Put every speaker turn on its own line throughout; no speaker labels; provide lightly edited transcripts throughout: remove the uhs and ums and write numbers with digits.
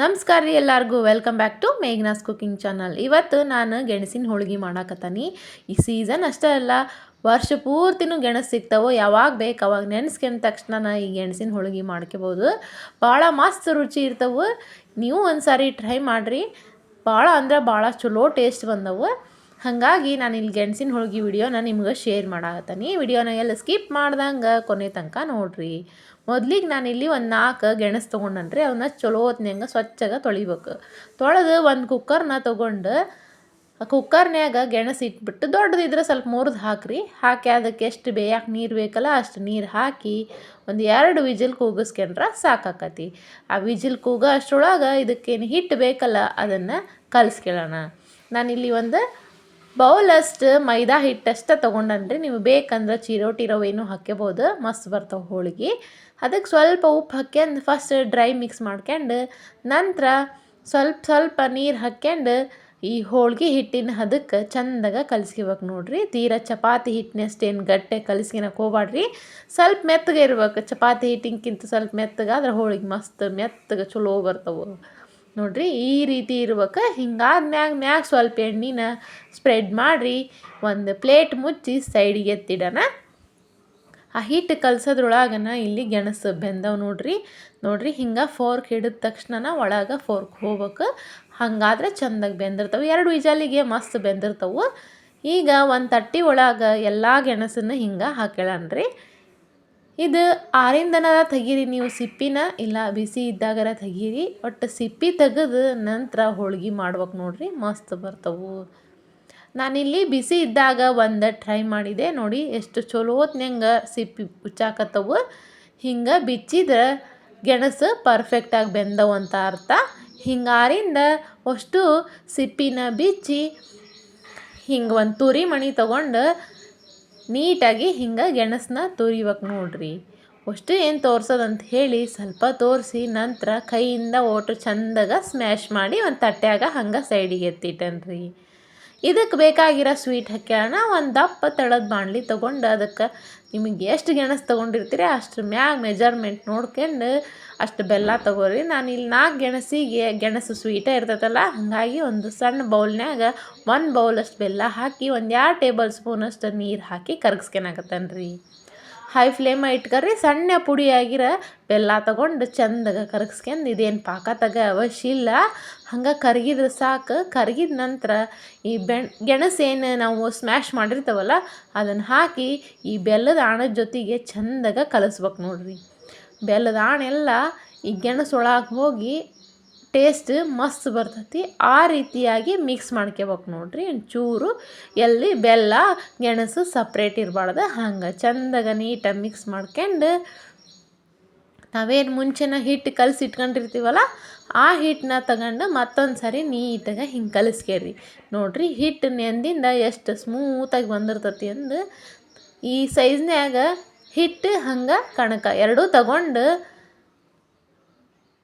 ನಮಸ್ಕಾರ ರೀ ಎಲ್ಲರಿಗೂ welcome back to Meghna's cooking channel. ಇವತ್ತು ನಾನು ಗೆಣಸಿನ ಹೋಳಿಗೆ ಮಾಡಾಕತ್ತೀನಿ. ಈ ಸೀಸನ್ ಅಷ್ಟೇ ಅಲ್ಲ, ವರ್ಷ ಪೂರ್ತಿನೂ ಗೆಣಸು ಸಿಗ್ತಾವೆ. ಯಾವಾಗ ಬೇಕು ಅವಾಗ ನೆನೆಸ್ಕೊಂಡ ತಕ್ಷಣ ಈ ಗೆಣಸಿನ ಹೋಳಿಗೆ ಮಾಡ್ಕೋಬೋದು. ಭಾಳ ಮಸ್ತ್ ರುಚಿ ಇರ್ತವೆ. ನೀವು ಒಂದು ಸಾರಿ ಟ್ರೈ ಮಾಡಿರಿ. ಭಾಳ ಅಂದ್ರೆ ಭಾಳ ಚಲೋ ಟೇಸ್ಟ್ ಬಂದವು. ಹಾಗಾಗಿ ನಾನು ಇಲ್ಲಿ ಗೆಣಸಿನ ಹೋಳಿಗೆ ವಿಡಿಯೋನ ನಿಮ್ಗೆ ಶೇರ್ ಮಾಡಾಕತ್ತೀನಿ. ವಿಡಿಯೋನ ಎಲ್ಲ ಸ್ಕಿಪ್ ಮಾಡ್ದಂಗೆ ಕೊನೆ ತನಕ ನೋಡಿರಿ. ಮೊದಲಿಗೆ ನಾನಿಲ್ಲಿ ಒಂದು 4 ಗೆಣಸು ತೊಗೊಂಡನ್ರಿ. ಅವನ್ನ ಚಲೋ ಹೊತ್ನ್ಯಾಗ ಸ್ವಚ್ಛಗೆ ತೊಳಿಬೇಕು. ತೊಳೆದು ಒಂದು ಕುಕ್ಕರ್ನ ತೊಗೊಂಡು ಆ ಕುಕ್ಕರ್ನ್ಯಾಗ ಗೆಣಸು ಇಟ್ಬಿಟ್ಟು, ದೊಡ್ಡದಿದ್ರೆ ಸ್ವಲ್ಪ ಮುರಿದು ಹಾಕಿರಿ. ಹಾಕಿ ಅದಕ್ಕೆ ಎಷ್ಟು ಬೇಯಕ್ಕೆ ನೀರು ಬೇಕಲ್ಲ ಅಷ್ಟು ನೀರು ಹಾಕಿ ಒಂದು 2 ವಿಜಿಲ್ ಕೂಗಿಸ್ಕೊಂಡ್ರೆ ಸಾಕಾಕತಿ. ಆ ವಿಜಿಲ್ ಕೂಗೋ ಅಷ್ಟರೊಳಗೆ ಇದಕ್ಕೇನು ಹಿಟ್ಟು ಬೇಕಲ್ಲ ಅದನ್ನು ಕಲಿಸ್ಕೊಳ್ಳೋಣ. ನಾನಿಲ್ಲಿ ಒಂದು ಬೌಲಷ್ಟು ಮೈದಾ ಹಿಟ್ಟಷ್ಟೇ ತೊಗೊಂಡನ್ರಿ. ನೀವು ಬೇಕಂದ್ರೆ ಚಿರೋಟಿ ರವೆನೂ ಹಾಕ್ಕೋಬೋದು, ಮಸ್ತ್ ಬರ್ತಾವೆ ಹೋಳಿಗೆ. ಅದಕ್ಕೆ ಸ್ವಲ್ಪ ಉಪ್ಪು ಹಾಕ್ಯಂಡು ಫಸ್ಟ್ ಡ್ರೈ ಮಿಕ್ಸ್ ಮಾಡ್ಕೊಂಡು ನಂತರ ಸ್ವಲ್ಪ ನೀರು ಹಾಕ್ಯಂಡು ಈ ಹೋಳಿಗೆ ಹಿಟ್ಟಿನ ಅದಕ್ಕೆ ಚಂದಾಗ ಕಲಿಸ್ಕೋಬೇಕು ನೋಡಿರಿ. ತೀರಾ ಚಪಾತಿ ಹಿಟ್ಟಿನಷ್ಟೇನು ಗಟ್ಟೆ ಕಲಿಸ್ಕೊಳಕ್ಕೆ ಹೋಗ್ಬಾಡ್ರಿ. ಸ್ವಲ್ಪ ಮೆತ್ತಗೆ ಇರ್ಬೇಕು. ಚಪಾತಿ ಹಿಟ್ಟಿನಕ್ಕಿಂತ ಸ್ವಲ್ಪ ಮೆತ್ತಗಾದ್ರೆ ಹೋಳಿಗೆ ಮಸ್ತ್ ಮೆತ್ತಗೆ ಚಲೋ ಬರ್ತವೆ ನೋಡಿರಿ. ಈ ರೀತಿ ಇರ್ಬೇಕು. ಹಿಂಗಾದ ಮ್ಯಾಗ ಸ್ವಲ್ಪ ಎಣ್ಣೆನ ಸ್ಪ್ರೆಡ್ ಮಾಡಿರಿ. ಒಂದು ಪ್ಲೇಟ್ ಮುಚ್ಚಿ ಸೈಡಿಗೆ ಎತ್ತಿಡೋಣ. ಆ ಹಿಟ್ಟು ಕಲ್ಸೋದ್ರೊಳಗನ ಇಲ್ಲಿ ಗೆಣಸು ಬೆಂದವು ನೋಡ್ರಿ ಹಿಂಗೆ ಫೋರ್ಕ್ ಹಿಡಿದ ತಕ್ಷಣ ಒಳಗೆ ಫೋರ್ಕ್ ಹೋಗ್ಬೇಕು. ಹಾಗಾದ್ರೆ ಚೆಂದಾಗಿ ಬೆಂದಿರ್ತವೆ. 2 ವಿಜಲಿಗೆ ಮಸ್ತ್ ಬೆಂದಿರ್ತವೆ. ಈಗ ಒಂದು ತಟ್ಟೆ ಒಳಗೆ ಎಲ್ಲ ಗೆಣಸನ್ನು ಹಿಂಗೆ ಹಾಕ್ಕೊಳ್ಳೋಣ್ರಿ. ಇದು ಆರಿಂದನ ತೆಗೀರಿ ನೀವು ಸಿಪ್ಪಿನ, ಇಲ್ಲ ಬಿಸಿ ಇದ್ದಾಗರ ತೆಗೀರಿ. ಒಟ್ಟು ಸಿಪ್ಪಿ ತೆಗೆದು ನಂತರ ಹೋಳಿಗೆ ಮಾಡ್ಬೇಕು ನೋಡಿರಿ, ಮಸ್ತ್ ಬರ್ತವೆ. ನಾನಿಲ್ಲಿ ಬಿಸಿ ಇದ್ದಾಗ ಒಂದು ಟ್ರೈ ಮಾಡಿದೆ ನೋಡಿ, ಎಷ್ಟು ಚಲೋ ಹೊತ್ನ್ಯಾಗ ಸಿಪ್ಪಿ ಉಚ್ಚಾಕತ್ತವು. ಹಿಂಗೆ ಬಿಚ್ಚಿದ್ರೆ ಗೆಣಸು ಪರ್ಫೆಕ್ಟಾಗಿ ಬೆಂದವು ಅಂತ ಅರ್ಥ. ಹಿಂಗಾರಿಂದ ಅಷ್ಟು ಸಿಪ್ಪಿನ ಬಿಚ್ಚಿ ಹಿಂಗೆ ಒಂದು ತುರಿ ಮಣಿ ತೊಗೊಂಡು ನೀಟಾಗಿ ಹಿಂಗೆ ಗೆಣಸನ್ನ ತುರಿಬೇಕು ನೋಡ್ರಿ. ಅಷ್ಟು ಏನು ತೋರ್ಸೋದಂತ ಹೇಳಿ ಸ್ವಲ್ಪ ತೋರಿಸಿ ನಂತರ ಕೈಯಿಂದ ಓಟು ಚಂದಾಗ ಸ್ಮ್ಯಾಶ್ ಮಾಡಿ ಒಂದು ತಟ್ಟ್ಯಾಗ ಹಂಗೆ ಸೈಡಿಗೆ ಎತ್ತಿಟ್ಟನ್ರಿ. ಇದಕ್ಕೆ ಬೇಕಾಗಿರೋ ಸ್ವೀಟ್ ಹಾಕ್ಯಾಣ. ಒಂದು ದಪ್ಪ ತಳದ ಬಾಣಲಿ ತೊಗೊಂಡು ಅದಕ್ಕೆ ನಿಮಗೆ ಎಷ್ಟು ಗೆಣಸು ತೊಗೊಂಡಿರ್ತೀರಿ ಅಷ್ಟ್ರ ಮ್ಯಾಗ ಮೆಜರ್ಮೆಂಟ್ ನೋಡ್ಕೊಂಡು ಅಷ್ಟು ಬೆಲ್ಲ ತೊಗೋರಿ. ನಾನಿಲ್ಲಿ 4 ಗೆಣಸಿಗೆ ಗೆಣಸು ಸ್ವೀಟೇ ಇರ್ತೈತಲ್ಲ, ಹಾಗಾಗಿ ಒಂದು ಸಣ್ಣ ಬೌಲ್ನ್ಯಾಗ 1 ಬೌಲಷ್ಟು ಬೆಲ್ಲ ಹಾಕಿ ಒಂದು 2 ಟೇಬಲ್ ಸ್ಪೂನಷ್ಟು ನೀರು ಹಾಕಿ ಕರಗಿಸ್ಕೊಳಕತ್ತನ್ರಿ. ಹೈ ಫ್ಲೇಮ ಇಟ್ಕರ್ರಿ. ಸಣ್ಣ ಪುಡಿಯಾಗಿರೋ ಬೆಲ್ಲ ತೊಗೊಂಡು ಚಂದಾಗ ಕರಗಿಸ್ಕೊಂಡು, ಇದೇನು ಪಾಕ ಅವಶ್ಯ ಇಲ್ಲ, ಹಂಗೆ ಕರಗಿದ್ರೆ ಸಾಕು. ಕರಗಿದ ನಂತರ ಈ ಗೆಣಸೇನು ನಾವು ಸ್ಮ್ಯಾಶ್ ಮಾಡಿರ್ತೀವಲ್ಲ ಅದನ್ನು ಹಾಕಿ ಈ ಬೆಲ್ಲದ ಆಣದ ಜೊತೆಗೆ ಚಂದಾಗ ಕಲಿಸ್ಬೇಕು ನೋಡ್ರಿ. ಬೆಲ್ಲದ ಆಣೆಲ್ಲ ಈ ಗೆಣಸೊಳಗೆ ಹೋಗಿ ಟೇಸ್ಟ್ ಮಸ್ತ್ ಬರ್ತೈತಿ. ಆ ರೀತಿಯಾಗಿ ಮಿಕ್ಸ್ ಮಾಡ್ಕೋಬೇಕು ನೋಡ್ರಿ. ಒಂಚೂರು ಎಲ್ಲಿ ಬೆಲ್ಲ ಗೆಣಸು ಸಪ್ರೇಟ್ ಇರಬಾರ್ದು. ಹಂಗೆ ಚಂದಾಗ ನೀಟಾಗಿ ಮಿಕ್ಸ್ ಮಾಡ್ಕೊಂಡು ನಾವೇನು ಮುಂಚೆನ ಹಿಟ್ಟು ಕಲಸಿ ಇಟ್ಕೊಂಡಿರ್ತೀವಲ್ಲ ಆ ಹಿಟ್ಟನ್ನ ತಗೊಂಡು ಮತ್ತೊಂದು ಸಾರಿ ನೀಟಾಗಿ ಹಿಂಗೆ ಕಲಿಸ್ಕೇರಿ ನೋಡ್ರಿ. ಹಿಟ್ಟು ನೆಂದಿಂದ ಎಷ್ಟು ಸ್ಮೂತಾಗಿ ಬಂದಿರ್ತತಿ ಅಂದು. ಈ ಸೈಜ್ನ್ಯಾಗ ಹಿಟ್ಟು ಹಂಗೆ ಕಣಕ ಎರಡೂ ತಗೊಂಡು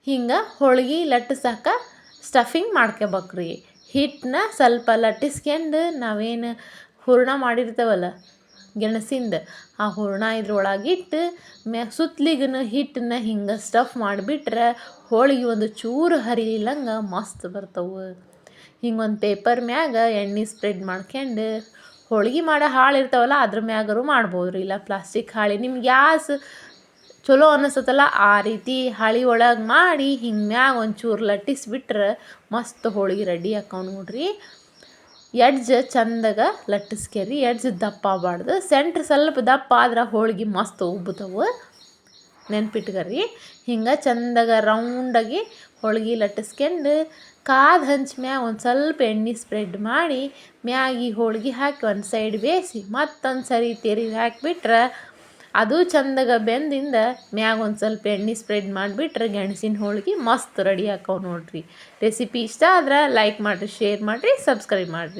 ಹಿಂಗೆ ಹೋಳಿಗೆ ಲಟ್ಟಿಸಾಕ ಸ್ಟಫಿಂಗ್ ಮಾಡ್ಕೋಬೇಕ್ರಿ. ಹಿಟ್ಟನ್ನ ಸ್ವಲ್ಪ ಲಟ್ಟಿಸ್ಕೊಂಡು ನಾವೇನು ಹೂರಣ ಮಾಡಿರ್ತೇವಲ್ಲ ಗೆಣಸಿಂದ ಆ ಹೂರಣ ಇದ್ರೊಳಗಿಟ್ಟು ಸುತ್ತಲಿಗೂ ಹಿಟ್ಟನ್ನ ಹಿಂಗೆ ಸ್ಟಫ್ ಮಾಡಿಬಿಟ್ರೆ ಹೋಳಿಗೆ ಒಂದು ಚೂರು ಹರಿಲಿಲ್ಲಂಗೆ ಮಸ್ತ್ ಬರ್ತವೆ. ಹಿಂಗೊಂದು ಪೇಪರ್ ಮ್ಯಾಗ ಎಣ್ಣೆ ಸ್ಪ್ರೆಡ್ ಮಾಡ್ಕೊಂಡು ಹೋಳಿಗೆ ಮಾಡೋ ಹಾಳು ಇರ್ತಾವಲ್ಲ ಅದ್ರ ಮ್ಯಾಗರು ಮಾಡ್ಬೋದು ರೀ, ಇಲ್ಲ ಪ್ಲಾಸ್ಟಿಕ್ ಹಾಳಿ ನಿಮ್ಗೆ ಗ್ಯಾಸ್ ಚಲೋ ಅನ್ನಿಸ್ತಲ್ಲ ಆ ರೀತಿ ಹಾಳಿ ಒಳಗೆ ಮಾಡಿ ಹಿಂಗೆ ಮ್ಯಾಗ ಒಂಚೂರು ಲಟ್ಟಿಸ್ಬಿಟ್ರೆ ಮಸ್ತ್ ಹೋಳಿಗೆ ರೆಡಿ ಹಾಕವ್ ನೋಡ್ರಿ. ಎಡ್ಜ್ ಚಂದಾಗ ಲಟ್ಟಿಸ್ಕೇರಿ. ಎಡ್ಜ್ ದಪ್ಪ ಆಗಬಾರ್ದು, ಸೆಂಟ್ರ್ ಸ್ವಲ್ಪ ದಪ್ಪ ಆದ್ರೆ ಹೋಳಿಗೆ ಮಸ್ತ್ ಉಬ್ಬುತ್ತವು. ನೆನ್ಪಿಟ್ಕರಿ. ಹಿಂಗೆ ಚಂದಾಗ ರೌಂಡಾಗಿ ಹೋಳಿಗೆ ಲಟ್ಟಿಸ್ಕೊಂಡು ಕಾದ ಹಂಚ್ ಮ್ಯಾಗ ಒಂದು ಸ್ವಲ್ಪ ಎಣ್ಣೆ ಸ್ಪ್ರೆಡ್ ಮಾಡಿ ಮ್ಯಾಗ ಈ ಹೋಳಿಗೆ ಹಾಕಿ ಒಂದು ಸೈಡ್ ಬೇಯಿಸಿ ಮತ್ತೊಂದು ಸರಿ ತೆರಿಗೆ ಹಾಕಿಬಿಟ್ರೆ ಅದು ಚಂದಾಗ ಬೆಂದಿಂದ ಮ್ಯಾಗ ಒಂದು ಸ್ವಲ್ಪ ಎಣ್ಣೆ ಸ್ಪ್ರೆಡ್ ಮಾಡಿಬಿಟ್ರೆ ಗೆಣಸಿನ ಹೋಳಿಗೆ ಮಸ್ತ್ ರೆಡಿ ಹಾಕವ್ ನೋಡ್ರಿ. ರೆಸಿಪಿ ಇಷ್ಟ ಆದ್ರೆ ಲೈಕ್ ಮಾಡಿರಿ, ಶೇರ್ ಮಾಡಿರಿ, ಸಬ್ಸ್ಕ್ರೈಬ್ ಮಾಡಿರಿ.